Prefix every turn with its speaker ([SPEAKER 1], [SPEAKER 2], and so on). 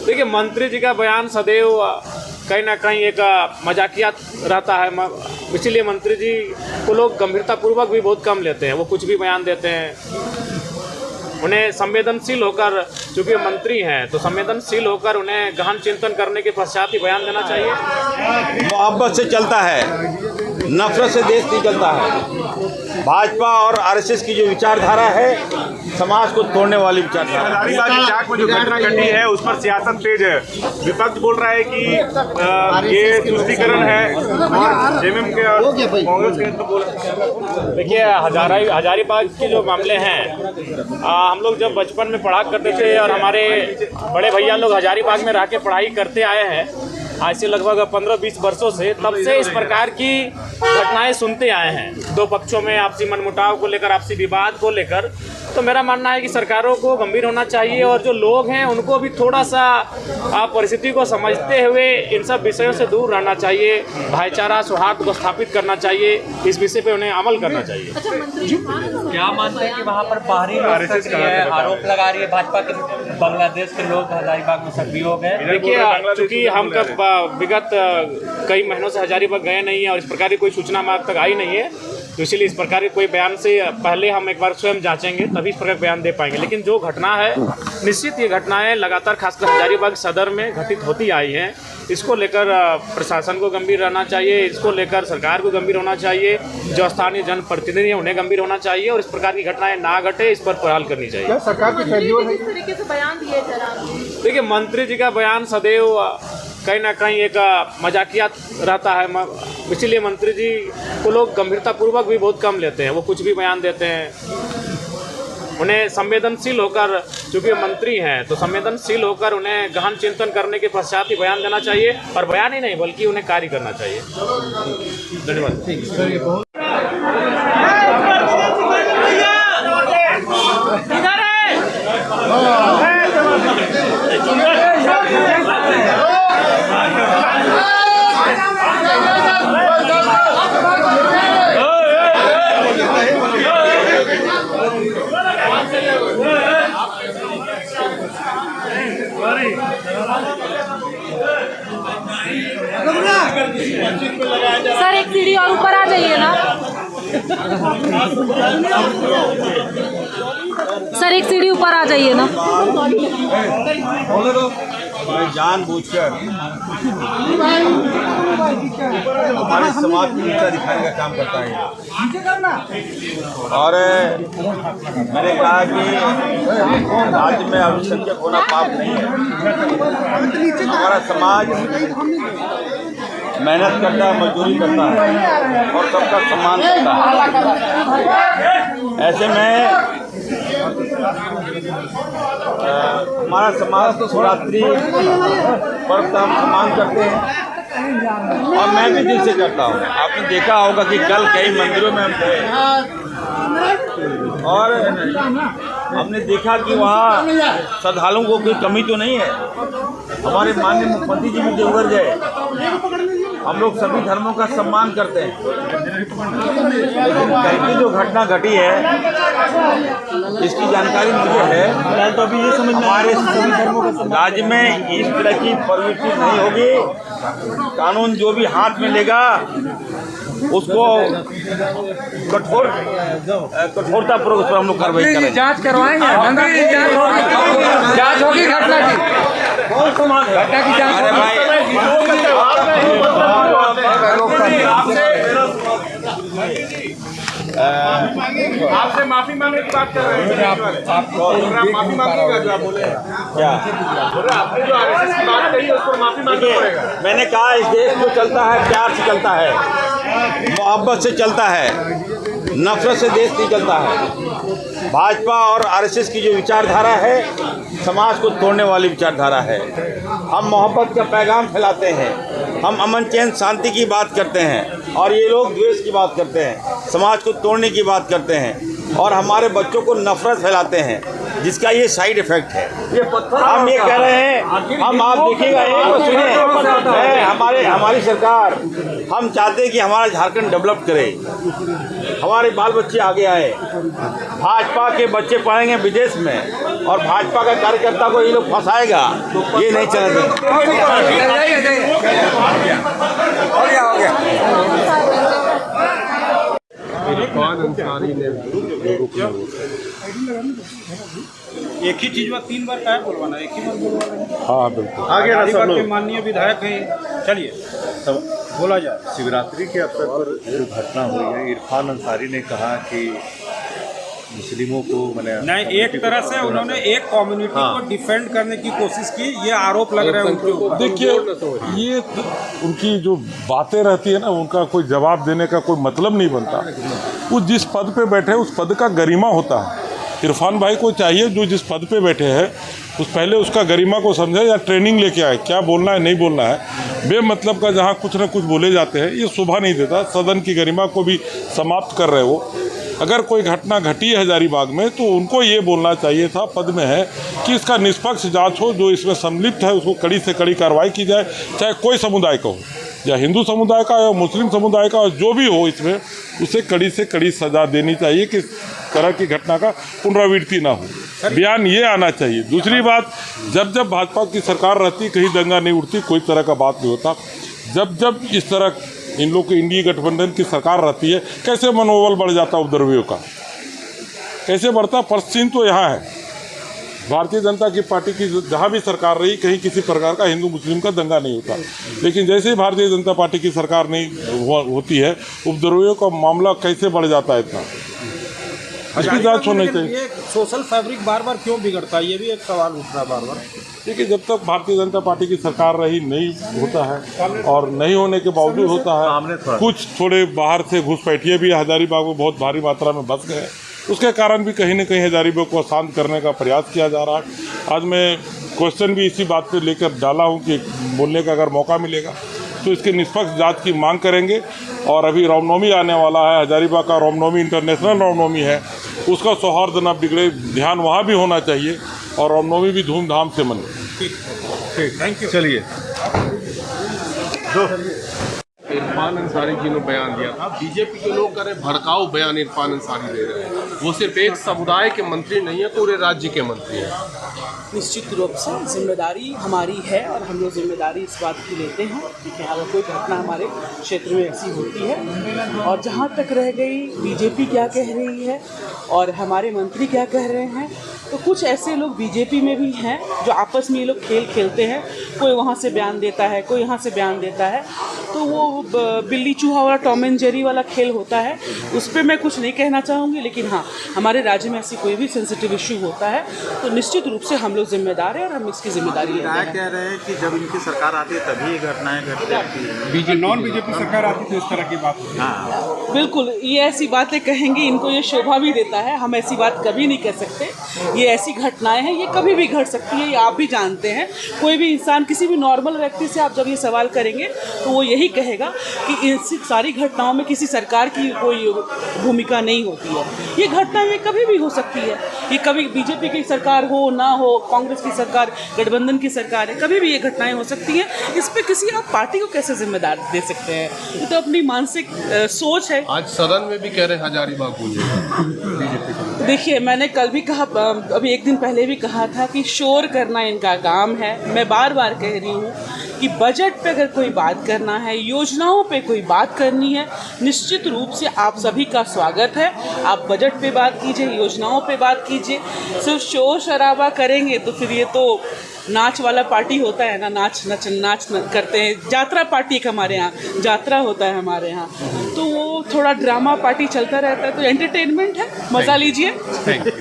[SPEAKER 1] देखिए, मंत्री जी का बयान सदैव कहीं ना कहीं एक मजाकिया रहता है, इसीलिए मंत्री जी को लोग गंभीरतापूर्वक भी बहुत कम लेते हैं। वो कुछ भी बयान देते हैं। उन्हें संवेदनशील होकर, चूँकि मंत्री हैं तो संवेदनशील होकर उन्हें गहन चिंतन करने के पश्चात ही बयान देना चाहिए।
[SPEAKER 2] मोहब्बत से चलता है, नफरत से देश नहीं चलता है। भाजपा और आरएसएस की जो विचारधारा है, समाज को तोड़ने वाली विचारधारा।
[SPEAKER 3] हजारीबाग इलाके में जो घटना घटी है उस पर सियासत तेज है। विपक्ष बोल रहा है कि ये तुष्टीकरण है और जेएमएम के और कांग्रेस के तो बोल।
[SPEAKER 1] देखिए, हजारीबाग के जो मामले हैं, हम लोग जब बचपन में पढ़ा करते थे और हमारे बड़े भैया लोग हजारीबाग में रह के पढ़ाई करते आए हैं आज से लगभग 15-20 वर्षों से, तब से इस प्रकार की घटनाएं सुनते आए हैं। दो पक्षों में आपसी मनमुटाव को लेकर, आपसी विवाद को लेकर। तो मेरा मानना है कि सरकारों को गंभीर होना चाहिए और जो लोग हैं उनको भी थोड़ा सा परिस्थिति को समझते हुए इन सब विषयों से दूर रहना चाहिए। भाईचारा, सौहार्द को स्थापित करना चाहिए। इस विषय पे उन्हें अमल करना चाहिए।
[SPEAKER 4] क्या मानते हैं कि वहाँ पर बाहरी आरोप लगा रही है भाजपा के, बांग्लादेश के लोग हजारीबाग में सक्रिय हो गए?
[SPEAKER 1] देखिए, चूँकि हम विगत कई महीनों से हजारीबाग गए नहीं है और इस प्रकार की कोई सूचना हमारे तक आई नहीं है, तो इसीलिए इस प्रकार के कोई बयान से पहले हम एक बार स्वयं जांचेंगे, तभी इस प्रकार बयान दे पाएंगे। लेकिन जो घटना है, निश्चित ये घटनाएं लगातार खासकर हजारीबाग सदर में घटित होती आई हैं। इसको लेकर प्रशासन को गंभीर रहना चाहिए, इसको लेकर सरकार को गंभीर होना चाहिए, जो स्थानीय जनप्रतिनिधि हैं उन्हें गंभीर होना चाहिए और इस प्रकार की घटनाएं ना घटे, इस पर पहल करनी चाहिए।
[SPEAKER 3] सरकार की
[SPEAKER 5] किस तरीके से बयान दिए जरा?
[SPEAKER 1] देखिए, मंत्री जी का बयान सदैव कहीं ना कहीं एक मजाकिया रहता है, इसीलिए मंत्री जी को लोग गंभीरतापूर्वक भी बहुत कम लेते हैं। वो कुछ भी बयान देते हैं। उन्हें संवेदनशील होकर, चूँकि मंत्री हैं तो संवेदनशील होकर उन्हें गहन चिंतन करने के पश्चात ही बयान देना चाहिए, और बयान ही नहीं बल्कि उन्हें कार्य करना चाहिए। धन्यवाद।
[SPEAKER 5] सर, एक सीढ़ी और ऊपर आ जाइए ना। सर, एक सीढ़ी ऊपर आ जाइए ना।
[SPEAKER 2] जानबूझकर हमारे समाज की ऊंचा दिखाने का काम करता है। और मैंने कहा कि राज्य में अल्पसंख्यक होना पाप नहीं है। हमारा समाज मेहनत करता है, मजदूरी करता है और सबका सम्मान करता है। ऐसे में हमारा समाज तो शिवरात्रि पर्व का हम सम्मान करते हैं और मैं भी दिल से करता हूँ। आपने देखा होगा कि कल कई मंदिरों में हम गए और हमने देखा कि वहाँ श्रद्धालुओं को कोई कमी तो नहीं है। हमारे माननीय मुख्यमंत्री जी भी देवघर गए। हम लोग सभी धर्मों का सम्मान करते हैं, लेकिन कल की जो घटना घटी है इसकी जानकारी मुझे है। तो अभी ये समझ हमारे सभी धर्मों का राज्य में इस तरह की प्रवृत्ति नहीं होगी। कानून जो भी हाथ में लेगा उसको कठोरतापूर्वक उस पर हम लोग कार्रवाई करेंगे।
[SPEAKER 4] जांच करवाएंगे, जांच होगी घटना की, घटना की जांच।
[SPEAKER 2] अरे भाई,
[SPEAKER 3] आपसे माफी मांगने की बात कर रहे हैं। माफी मांगेगा जो आप बोले
[SPEAKER 2] क्या
[SPEAKER 3] आपने जो आरएसएस की बात कही उस पर माफी मांगनी पड़ेगा।
[SPEAKER 2] मैंने कहा इस देश जो चलता है प्यार से चलता है, मोहब्बत से चलता है, नफरत से देश नहीं चलता है। भाजपा और आरएसएस की जो विचारधारा है, समाज को तोड़ने वाली विचारधारा है। हम मोहब्बत का पैगाम फैलाते हैं, हम अमन चैन शांति की बात करते हैं और ये लोग द्वेष की बात करते हैं, समाज को तोड़ने की बात करते हैं और हमारे बच्चों को नफरत फैलाते हैं, जिसका ये साइड इफेक्ट है। हम ये कह रहे हैं, हम आप देखिएगा, एक सुनिए, हमारी सरकार, हम चाहते हैं कि हमारा झारखंड डेवलप करे, हमारे बाल बच्चे आगे आए। भाजपा के बच्चे पढ़ेंगे विदेश में, और भाजपा का कार्यकर्ता को ये लोग फंसाएगा, ये नहीं चलेगा।
[SPEAKER 6] एक ही चीज में 3 बार क्या बोलवाना, एक ही बार बोलवाना।
[SPEAKER 7] हाँ बिल्कुल।
[SPEAKER 3] आगे ना सब लोग।
[SPEAKER 6] माननीय विधायक हैं, चलिए सब बोला जाए।
[SPEAKER 8] शिवरात्रि के अवसर पर जो घटना हुई है, इरफान अंसारी ने कहा कि मुस्लिमों को मैंने
[SPEAKER 6] नहीं, एक तरह से उन्होंने एक कम्युनिटी को डिफेंड करने की कोशिश की, ये आरोप लग रहा है उनके ऊपर।
[SPEAKER 7] देखिए, ये उनकी जो बातें रहती है ना, उनका कोई जवाब देने का कोई मतलब नहीं बनता। वो जिस पद पे बैठे उस पद का गरिमा होता है। इरफान भाई को चाहिए जो जिस पद पे बैठे हैं पहले उसका गरिमा को समझे या ट्रेनिंग लेके आए, क्या बोलना है नहीं बोलना है। बेमतलब का जहाँ कुछ ना कुछ बोले जाते हैं, ये शोभा नहीं देता, सदन की गरिमा को भी समाप्त कर रहे हो। अगर कोई घटना घटी है हजारीबाग में तो उनको ये बोलना चाहिए था, पद में है, कि इसका निष्पक्ष जांच हो, जो इसमें सम्मिलित है उसको कड़ी से कड़ी कार्रवाई की जाए, चाहे कोई समुदाय का हो, या हिंदू समुदाय का या मुस्लिम समुदाय का, जो भी हो इसमें उसे कड़ी से कड़ी सजा देनी चाहिए कि इस तरह की घटना का पुनरावृत्ति ना हो। बयान ये आना चाहिए। दूसरी बात, जब जब भाजपा की सरकार रहती कहीं दंगा नहीं उठती, कोई तरह का बात नहीं होता। जब जब इस तरह इन लोग की इंडिया गठबंधन की सरकार रहती है, कैसे मनोबल बढ़ जाता उपद्रवियों का, कैसे बढ़ता। प्रश्न तो यहाँ है, भारतीय जनता की पार्टी की जहाँ भी सरकार रही कहीं किसी प्रकार का हिंदू मुस्लिम का दंगा नहीं होता, लेकिन जैसे ही भारतीय जनता पार्टी की सरकार नहीं होती है, उपद्रवियों का मामला कैसे बढ़ जाता है इतना। इसकी जांच होनी चाहिए।
[SPEAKER 6] सोशल फैब्रिक बार बार क्यों बिगड़ता है, ये भी एक सवाल उठ रहा है बार बार।
[SPEAKER 7] देखिए, जब तक भारतीय जनता पार्टी की सरकार रही नहीं होता है, और नहीं होने के बावजूद होता है, कुछ थोड़े बाहर से घुसपैठिए भी हजारीबाग में बहुत भारी मात्रा में बस गए, उसके कारण भी कहीं न कहीं हजारीबाग को शांत करने का प्रयास किया जा रहा है। आज मैं क्वेश्चन भी इसी बात पे लेकर डाला हूँ कि बोलने का अगर मौका मिलेगा तो इसकी निष्पक्ष जांच की मांग करेंगे। और अभी रामनवमी आने वाला है, हजारीबाग का रामनवमी इंटरनेशनल रामनवमी है, उसका सौहार्द न बिगड़े, ध्यान वहाँ भी होना चाहिए और रामनवमी भी धूमधाम से मने।
[SPEAKER 3] ठीक, थैंक यू। चलिए
[SPEAKER 9] इरफान अंसारी जी ने बयान दिया था, बीजेपी के लोग कह रहे भड़काऊ बयान इरफान अंसारी दे रहे हैं। वो सिर्फ एक समुदाय के मंत्री नहीं है, पूरे राज्य के मंत्री हैं।
[SPEAKER 10] निश्चित रूप से जिम्मेदारी हमारी है और हम लोग जिम्मेदारी इस बात की लेते हैं कि अगर कोई घटना हमारे क्षेत्र में ऐसी होती है, और जहाँ तक रह गई बीजेपी क्या कह रही है और हमारे मंत्री क्या कह रहे हैं, तो कुछ ऐसे लोग बीजेपी में भी हैं जो आपस में ये लोग खेल खेलते हैं, कोई वहाँ से बयान देता है, कोई यहाँ से बयान देता है, तो वो बिल्ली चूहा वाला टॉम एंड जेरी वाला खेल होता है। उस पर मैं कुछ नहीं कहना चाहूँगी, लेकिन हाँ, हमारे राज्य में ऐसी कोई भी सेंसिटिव इशू होता है तो निश्चित रूप से हम लोग जिम्मेदार हैं और हम इसकी जिम्मेदारी लेते हैं।
[SPEAKER 6] कह रहे हैं कि जब इनकी सरकार आती है तभी ये घटनाएं घटती है, नॉन बीजेपी सरकार आती तो इस तरह की बात।
[SPEAKER 10] हाँ बिल्कुल, ये ऐसी बातें कहेंगे, इनको ये शोभा भी देता है, हम ऐसी बात कभी नहीं कह सकते। ये ऐसी घटनाएं हैं, ये कभी भी घट सकती है, ये आप भी जानते हैं। कोई भी इंसान, किसी भी नॉर्मल व्यक्ति से आप जब ये सवाल करेंगे तो वो यही कहेगा कि इन सारी घटनाओं में किसी सरकार की कोई भूमिका नहीं होती है। ये घटनाएं कभी भी हो सकती है, ये कभी बीजेपी की सरकार हो ना हो, कांग्रेस की सरकार, गठबंधन की सरकार है, कभी भी ये घटनाएं हो सकती हैं। इस पे किसी आप पार्टी को कैसे जिम्मेदार दे सकते हैं? ये तो अपनी मानसिक सोच है।
[SPEAKER 9] आज सदन में भी कह रहे हैं हजारीबाग गूंजेगा बीजेपी को।
[SPEAKER 10] देखिए, मैंने कल भी कहा, अभी एक दिन पहले भी कहा था कि शोर करना इनका काम है। मैं बार बार कह रही हूँ कि बजट पे अगर कोई बात करना है, योजनाओं पे कोई बात करनी है, निश्चित रूप से आप सभी का स्वागत है। आप बजट पे बात कीजिए, योजनाओं पे बात कीजिए। सिर्फ शोर शराबा करेंगे तो फिर ये तो नाच वाला पार्टी होता है ना, नाच करते हैं। यात्रा पार्टी एक हमारे यहाँ यात्रा होता है हमारे यहाँ, तो वो थोड़ा ड्रामा पार्टी चलता रहता है। तो एंटरटेनमेंट है, मज़ा लीजिए।
[SPEAKER 9] Thank you.